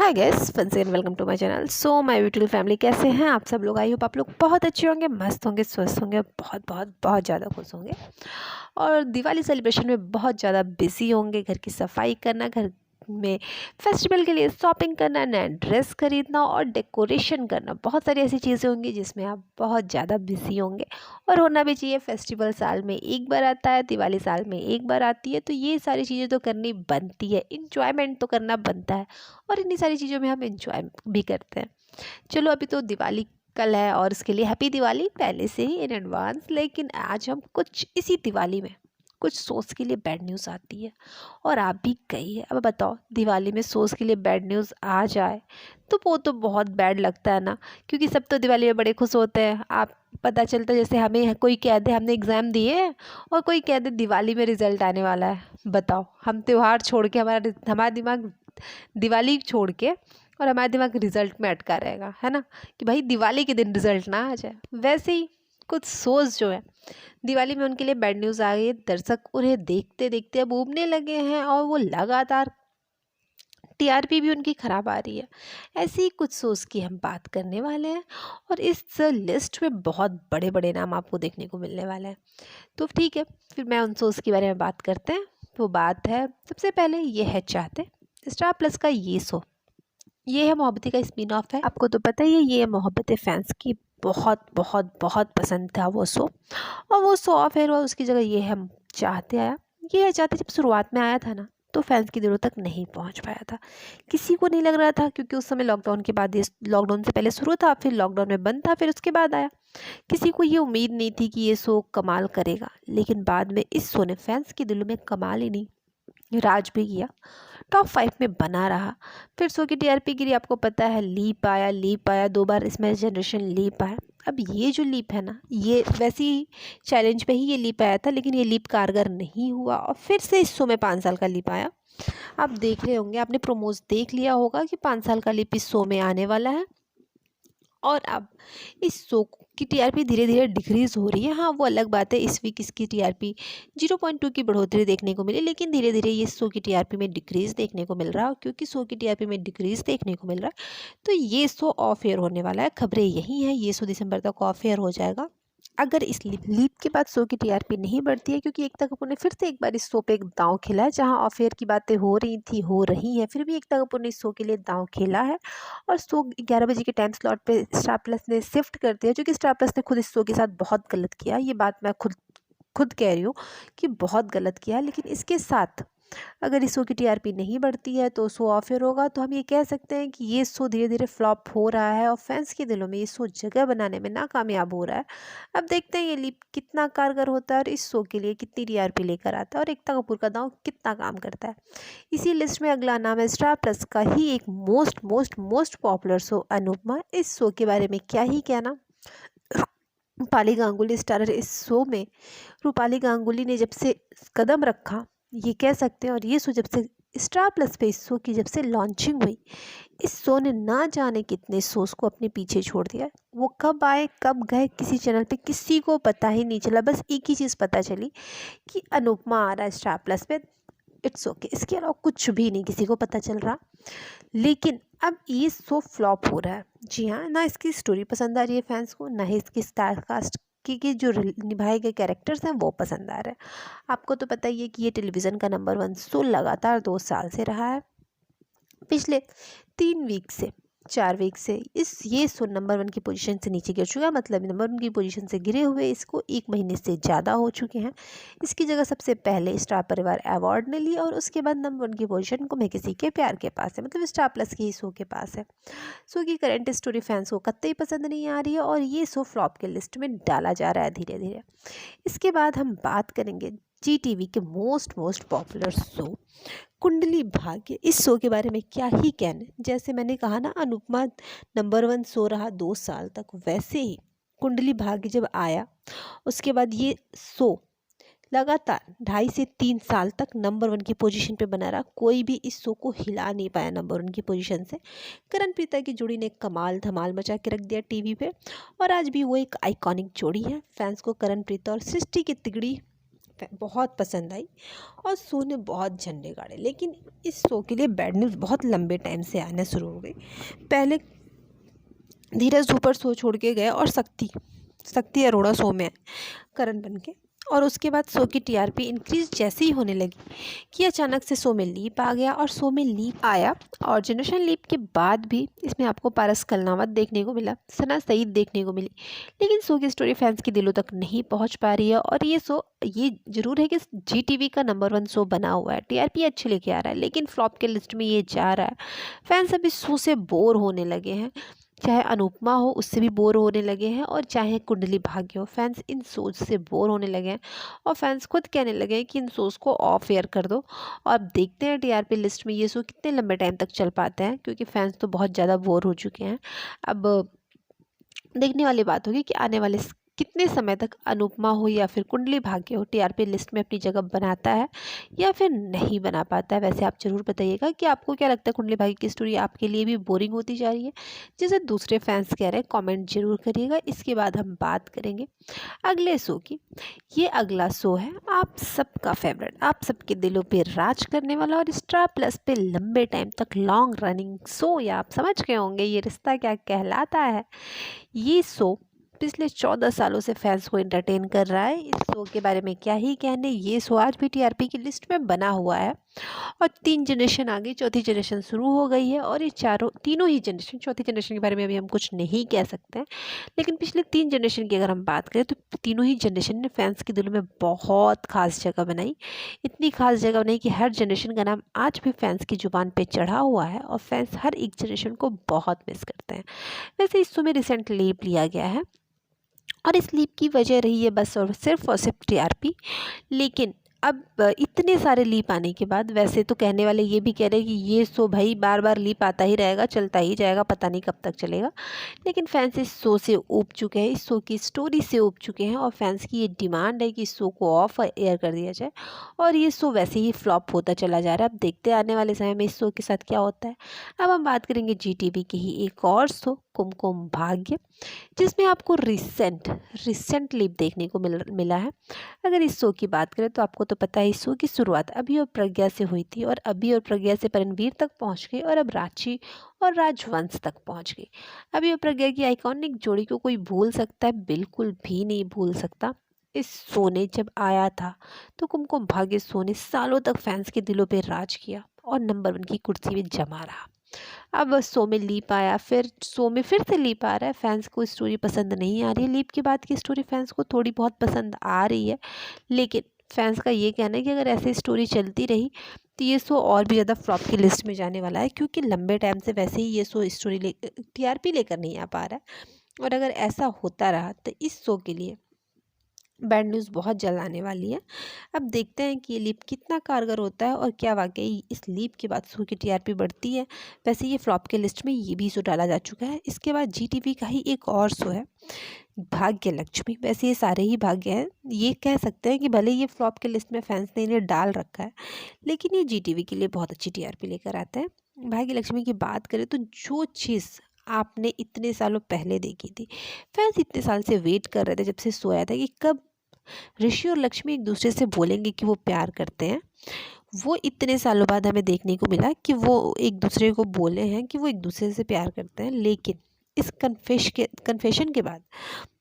Hi guys, once again welcome to my channel. So my beautiful family, कैसे हैं आप सब लोग? आई होप आप लोग बहुत अच्छे होंगे, मस्त होंगे, स्वस्थ होंगे, बहुत बहुत बहुत ज़्यादा खुश होंगे और दिवाली सेलिब्रेशन में बहुत ज़्यादा बिजी होंगे। घर की सफाई करना, घर में फेस्टिवल के लिए शॉपिंग करना, नया ड्रेस खरीदना और डेकोरेशन करना, बहुत सारी ऐसी चीज़ें होंगी जिसमें आप बहुत ज़्यादा बिजी होंगे और होना भी चाहिए। फेस्टिवल साल में एक बार आता है, दिवाली साल में एक बार आती है, तो ये सारी चीज़ें तो करनी बनती है, इंजॉयमेंट तो करना बनता है और इन्हीं सारी चीज़ों में हम इंजॉय भी करते हैं। चलो, अभी तो दिवाली कल है और उसके लिए हैप्पी दिवाली पहले से ही इन एडवांस। लेकिन आज हम कुछ इसी दिवाली में कुछ सोच के लिए बैड न्यूज़ आती है और आप भी गई है। अब बताओ, दिवाली में सोच के लिए बैड न्यूज़ आ जाए तो वो तो बहुत बैड लगता है ना, क्योंकि सब तो दिवाली में बड़े खुश होते हैं। आप पता चलता है जैसे हमें कोई कह दे हमने एग्ज़ाम दिए और कोई कह दे दिवाली में रिजल्ट आने वाला है। बताओ, हम त्यौहार छोड़ के हमारा दिमाग दिवाली छोड़ के और हमारा दिमाग रिजल्ट में अटका रहेगा, है ना, कि भाई दिवाली के दिन रिजल्ट ना आ जाए। वैसे ही कुछ सोच जो है, दिवाली में उनके लिए बैड न्यूज़ आ गई है। दर्शक उन्हें देखते देखते अब ऊबने लगे हैं और वो लगातार टीआरपी भी उनकी ख़राब आ रही है। ऐसी ही कुछ सोच की हम बात करने वाले हैं और इस लिस्ट में बहुत बड़े बड़े नाम आपको देखने को मिलने वाले हैं। तो ठीक है, फिर मैं उन सोच के बारे में बात करते हैं। वो बात है, सबसे पहले ये है चाहते स्टार प्लस का ये शो। ये है मोहब्बतें का स्पिन ऑफ है। आपको तो पता ही है, ये मोहब्बतें फैंस की बहुत बहुत बहुत पसंद था वो शो, और वो शो ऑफ एयर हुआ, उसकी जगह ये हम चाहते आया। ये है चाहते जब शुरुआत में आया था ना, तो फैंस की दिलों तक नहीं पहुंच पाया था। किसी को नहीं लग रहा था, क्योंकि उस समय लॉकडाउन के बाद, ये लॉकडाउन से पहले शुरू था, फिर लॉकडाउन में बंद था, फिर उसके बाद आया। किसी को ये उम्मीद नहीं थी कि ये शो कमाल करेगा, लेकिन बाद में इस शो ने फैंस के दिलों में कमाल ही नहीं, राज भी किया। टॉप 5 में बना रहा। फिर शो की टीआरपी गिरी, आपको पता है। लीप आया 2 बार, इसमें जनरेशन लीप आया। अब ये जो लीप है ना, ये वैसे ही चैलेंज पे ही ये लीप आया था, लेकिन ये लीप कारगर नहीं हुआ और फिर से इस शो में 5 साल का लीप आया। आप देख रहे होंगे, आपने प्रोमोज देख लिया होगा कि 5 साल का लीप इस शो में आने वाला है। और अब इस शो की टीआरपी धीरे धीरे डिक्रीज़ हो रही है। हाँ, वो अलग बात है, इस वीक इसकी टीआरपी 0.2 की बढ़ोतरी देखने को मिली, लेकिन धीरे धीरे ये शो की टीआरपी में डिक्रीज़ देखने को मिल रहा है। और क्योंकि शो की टीआरपी में डिक्रीज़ देखने को मिल रहा है, तो ये शो ऑफ एयर होने वाला है। खबरें यही हैं, ये शो दिसंबर तक ऑफ एयर हो जाएगा अगर इस लीप के बाद शो की टीआरपी नहीं बढ़ती है। क्योंकि एकता कपूर ने फिर से एक बार इस शो पे एक दांव खेला है। जहां ऑफ एयर की बातें हो रही थी, हो रही हैं, फिर भी एकता कपूर ने इस शो के लिए दांव खेला है और शो 11 बजे के टाइम स्लॉट पे स्टार प्लस ने शिफ्ट कर दिया। जो कि स्टार प्लस ने खुद इस शो के साथ बहुत गलत किया। ये बात मैं खुद खुद कह रही हूँ कि बहुत गलत किया। लेकिन इसके साथ अगर इस शो की टीआरपी नहीं बढ़ती है तो शो ऑफ एयर होगा। तो हम ये कह सकते हैं कि ये शो धीरे धीरे फ्लॉप हो रहा है और फैंस के दिलों में ये शो जगह बनाने में नाकामयाब हो रहा है। अब देखते हैं ये लीप कितना कारगर होता है और इस शो के लिए कितनी टीआरपी लेकर आता है और एकता कपूर का दांव कितना काम करता है। इसी लिस्ट में अगला नाम है स्टार प्लस का ही एक most most most popular show Anupama. इस शो के बारे में क्या ही कहना। रूपाली गांगुली स्टारर इस शो में। रूपाली गांगुली ने जब से कदम रखा, ये कह सकते हैं, और ये शो जब से स्टार प्लस पे इस शो की जब से लॉन्चिंग हुई, इस शो ने ना जाने कितने शोज को अपने पीछे छोड़ दिया। वो कब आए कब गए किसी चैनल पे किसी को पता ही नहीं चला। बस एक ही चीज़ पता चली कि अनुपमा आ रहा है स्टार प्लस पे, इट्स ओके। इसके अलावा कुछ भी नहीं किसी को पता चल रहा। लेकिन अब ये शो फ्लॉप हो रहा है। जी हाँ, ना इसकी स्टोरी पसंद आ रही है फैंस को, ना ही इसकी स्टार कास्ट की जो निभाए गए कैरेक्टर्स हैं वो पसंद आ रहे हैं। आपको तो पता ही है कि ये टेलीविज़न का नंबर 1 शो लगातार 2 साल से रहा है। पिछले 3 वीक से 4 वीक से ये शो नंबर 1 की पोजीशन से नीचे गिर चुका है। मतलब नंबर 1 की पोजीशन से गिरे हुए इसको 1 महीने से ज़्यादा हो चुके हैं। इसकी जगह सबसे पहले स्टार परिवार अवार्ड ने ली और उसके बाद नंबर 1 की पोजीशन को मैं किसी के प्यार के पास है, मतलब स्टार प्लस की ही शो के पास है। शो की करंट स्टोरी फैंस को कतई पसंद नहीं आ रही है और ये शो फ्लॉप के लिस्ट में डाला जा रहा है धीरे धीरे। इसके बाद हम बात करेंगे जी टीवी के most most popular show Kundali Bhagya. इस शो के बारे में क्या ही कहने। जैसे मैंने कहा ना, अनुपमा नंबर 1 शो रहा 2 साल तक, वैसे ही कुंडली भाग्य जब आया उसके बाद ये शो लगातार 2.5 से 3 साल तक नंबर 1 की पोजीशन पे बना रहा। कोई भी इस शो को हिला नहीं पाया नंबर 1 की पोजीशन से। करण प्रीता की जोड़ी ने कमाल धमाल मचा के रख दिया टीवी पे और आज भी वो एक आइकॉनिक जोड़ी है। फैंस को करण प्रीता और सृष्टि की तिगड़ी बहुत पसंद आई और शो ने बहुत झंडे गाड़े। लेकिन इस शो के लिए बैड न्यूज़ बहुत लंबे टाइम से आना शुरू हो गई। पहले धीरज धूपर शो छोड़ के गए और शक्ति अरोड़ा शो में करण बन के, और उसके बाद शो की टीआरपी इंक्रीज जैसे ही होने लगी कि अचानक से शो में लीप आ गया। और शो में लीप आया और जनरेशन लीप के बाद भी इसमें आपको पारस कलनावत देखने को मिला, सना सईद देखने को मिली। लेकिन शो की स्टोरी फैंस के दिलों तक नहीं पहुंच पा रही है। और ये जरूर है कि जी टीवी का नंबर 1 शो बना हुआ है, टीआरपी अच्छी लेके आ रहा है, लेकिन फ्लॉप के लिस्ट में ये जा रहा है। फैंस अभी शो से बोर होने लगे हैं, चाहे अनुपमा हो उससे भी बोर होने लगे हैं, और चाहे कुंडली भाग्य हो, फैंस इन शोज से बोर होने लगे हैं। और फैंस खुद कहने लगे हैं कि इन शोज को ऑफ एयर कर दो। और अब देखते हैं टीआरपी लिस्ट में ये शो कितने लंबे टाइम तक चल पाते हैं, क्योंकि फैंस तो बहुत ज़्यादा बोर हो चुके हैं। अब देखने वाली बात होगी कि आने वाले कितने समय तक अनुपमा हो या फिर कुंडली भाग्य हो टीआरपी लिस्ट में अपनी जगह बनाता है या फिर नहीं बना पाता है। वैसे आप जरूर बताइएगा कि आपको क्या लगता है, कुंडली भाग्य की स्टोरी आपके लिए भी बोरिंग होती जा रही है जैसे दूसरे फैंस कह रहे हैं? कमेंट जरूर करिएगा। इसके बाद हम बात करेंगे अगले शो की। ये अगला शो है आप सबका फेवरेट, आप सबके दिलों पे राज करने वाला और स्टार प्लस पे लंबे टाइम तक लॉन्ग रनिंग शो, या आप समझ गए होंगे ये रिश्ता क्या कहलाता है। ये शो पिछले 14 सालों से फैंस को एंटरटेन कर रहा है। इस शो के बारे में क्या ही कहने, ये शो आज भी टीआरपी की लिस्ट में बना हुआ है। और 3 जनरेशन आ गई, चौथी जनरेशन शुरू हो गई है। और ये तीनों ही जनरेशन, चौथी जनरेशन के बारे में अभी हम कुछ नहीं कह सकते हैं, लेकिन पिछले 3 जनरेशन की अगर हम बात करें तो तीनों ही जनरेशन ने फैंस के दिलों में बहुत खास जगह बनाई। इतनी खास जगह बनाई कि हर जनरेशन का नाम आज भी फैंस की जुबान पे चढ़ा हुआ है और फैंस हर एक जनरेशन को बहुत मिस करते हैं। वैसे इस शो में रिसेंट लीप लिया गया है और इस लीप की वजह रही है बस और सिर्फ टीआरपी। लेकिन अब इतने सारे लीप आने के बाद, वैसे तो कहने वाले ये भी कह रहे हैं कि ये शो भाई बार बार लीप आता ही रहेगा, चलता ही जाएगा, पता नहीं कब तक चलेगा। लेकिन फैंस इस शो से ऊब चुके हैं, इस शो की स्टोरी से ऊब चुके हैं और फैंस की ये डिमांड है कि इस शो को ऑफ एयर कर दिया जाए। और ये शो वैसे ही फ्लॉप होता चला जा रहा है। अब देखते हैं आने वाले समय में इस शो के साथ क्या होता है। अब हम बात करेंगे जी टीवी की ही एक और शो कुमकुम भाग्य, जिसमें आपको रिसेंट लीप देखने को मिला है। अगर इस शो की बात करें तो आपको तो पता है इस शो की शुरुआत अभी और प्रज्ञा से हुई थी, और अभी और प्रज्ञा से परमवीर तक पहुंच गई, और अब रांची और राजवंश तक पहुंच गई। अभी और प्रज्ञा की आइकॉनिक जोड़ी को कोई भूल सकता है? बिल्कुल भी नहीं भूल सकता। इस शो ने जब आया था तो कुमकुम भाग्य शो ने सालों तक फैंस के दिलों पे राज किया और नंबर 1 की कुर्सी में जमा रहा। अब शो में लीप आया, फिर शो में फिर से लीप आ रहा है। फैंस को स्टोरी पसंद नहीं आ रही है, लीप के बाद की स्टोरी फैंस को थोड़ी बहुत पसंद आ रही है। लेकिन फैंस का ये कहना है कि अगर ऐसी स्टोरी चलती रही तो ये शो और भी ज़्यादा फ्लॉप की लिस्ट में जाने वाला है, क्योंकि लंबे टाइम से वैसे ही ये शो स्टोरी टीआरपी लेकर नहीं आ पा रहा है। और अगर ऐसा होता रहा तो इस शो के लिए बैड न्यूज़ बहुत जल्द आने वाली है। अब देखते हैं कि ये लीप कितना कारगर होता है और क्या वाकई इस लीप के बाद शो की टीआरपी बढ़ती है। वैसे ये फ्लॉप के लिस्ट में ये भी शो डाला जा चुका है। इसके बाद जी टीवी का ही एक और शो है भाग्य लक्ष्मी। वैसे ये सारे ही भाग्य हैं, ये कह सकते हैं कि भले ये फ्लॉप के लिस्ट में फैंस ने इन्हें डाल रखा है, लेकिन ये जी टीवी के लिए बहुत अच्छी टीआरपी लेकर आते हैं। भाग्य लक्ष्मी की बात करें तो जो चीज़ आपने इतने सालों पहले देखी थी, फैंस इतने साल से वेट कर रहे थे जब से शो आया था कि कब ऋषि और लक्ष्मी एक दूसरे से बोलेंगे कि वो प्यार करते हैं, वो इतने सालों बाद हमें देखने को मिला कि वो एक दूसरे को बोले हैं कि वो एक दूसरे से प्यार करते हैं। लेकिन इस कन्फेशन के बाद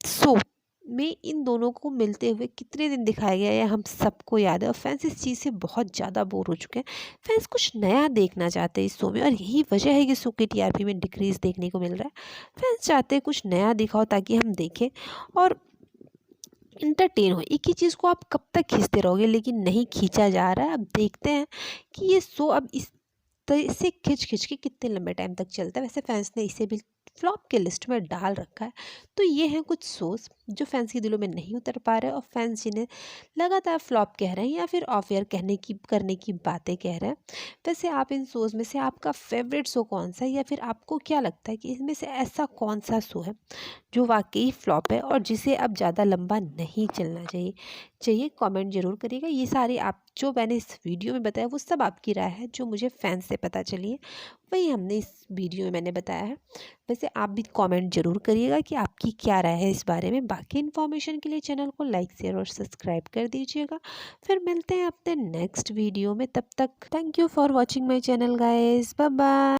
शो में इन दोनों को मिलते हुए कितने दिन दिखाया गया है हम सबको याद है, और फैंस इस चीज़ से बहुत ज़्यादा बोर हो चुके हैं। फैंस कुछ नया देखना चाहते हैं इस शो में, और यही वजह है कि शो की टीआरपी में डिक्रीज देखने को मिल रहा है। फैंस चाहते हैं कुछ नया दिखाओ ताकि हम देखें और इंटरटेन हो। एक ही चीज़ को आप कब तक खींचते रहोगे, लेकिन नहीं खींचा जा रहा है। अब देखते हैं कि ये शो अब इसे खिंच के कितने लंबे टाइम तक चलता है। वैसे फैंस ने इसे भी फ्लॉप के लिस्ट में डाल रखा है। तो ये हैं कुछ शोज़ जो फैंस के दिलों में नहीं उतर पा रहे और फैंस जिन्हें लगातार फ्लॉप कह रहे हैं या फिर ऑफ एयर करने की बातें कह रहे हैं। वैसे आप इन शोज़ में से आपका फेवरेट शो कौन सा है, या फिर आपको क्या लगता है कि इनमें से ऐसा कौन सा शो है जो वाकई फ्लॉप है और जिसे अब ज़्यादा लंबा नहीं चलना चाहिए कमेंट ज़रूर करिएगा। ये सारे आप जो मैंने इस वीडियो में बताया वो सब आपकी राय है, जो मुझे फैंस से पता चली है वही हमने इस वीडियो में मैंने बताया है। वैसे आप भी कमेंट ज़रूर करिएगा कि आपकी क्या राय है इस बारे में। बाकी इन्फॉर्मेशन के लिए चैनल को लाइक शेयर और सब्सक्राइब कर दीजिएगा। फिर मिलते हैं अपने नेक्स्ट वीडियो में, तब तक thank you for watching my channel guys, bye bye.